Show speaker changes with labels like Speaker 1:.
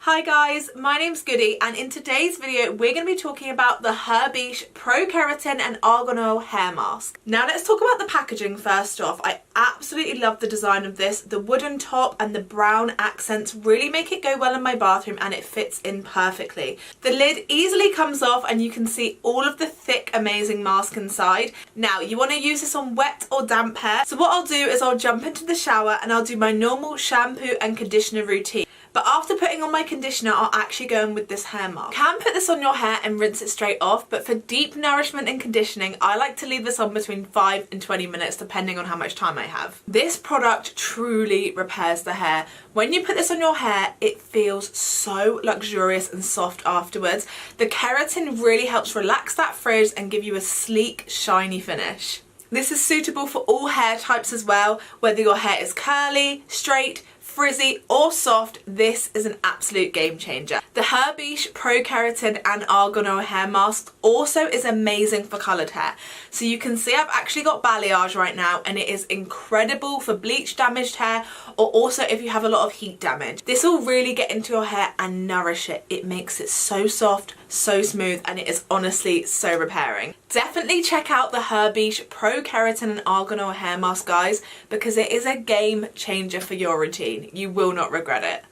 Speaker 1: Hi guys, my name's Goody and in today's video we're going to be talking about the Herbishh Pro Keratin and Argan Oil Hair Mask. Now let's talk about the packaging first off. I absolutely love the design of this. The wooden top and the brown accents really make it go well in my bathroom and it fits in perfectly. The lid easily comes off and you can see all of the thick amazing mask inside. Now you want to use this on wet or damp hair, so what I'll do is I'll jump into the shower and I'll do my normal shampoo and conditioner routine. But after putting on my conditioner, I'll actually go in with this hair mask. You can put this on your hair and rinse it straight off, but for deep nourishment and conditioning, I like to leave this on between 5 and 20 minutes, depending on how much time I have. This product truly repairs the hair. When you put this on your hair, it feels so luxurious and soft afterwards. The keratin really helps relax that frizz and give you a sleek, shiny finish. This is suitable for all hair types as well, whether your hair is curly, straight, frizzy or soft. This is an absolute game changer. The Herbishh Pro Keratin and Argan Oil Hair Mask also is amazing for coloured hair. So you can see I've actually got balayage right now and it is incredible for bleach damaged hair or also if you have a lot of heat damage. This will really get into your hair and nourish it. It makes it so soft, so smooth, and it is honestly so repairing. Definitely check out the Herbishh Pro Keratin and Argan Oil Hair Mask, guys, because it is a game changer for your routine. You will not regret it.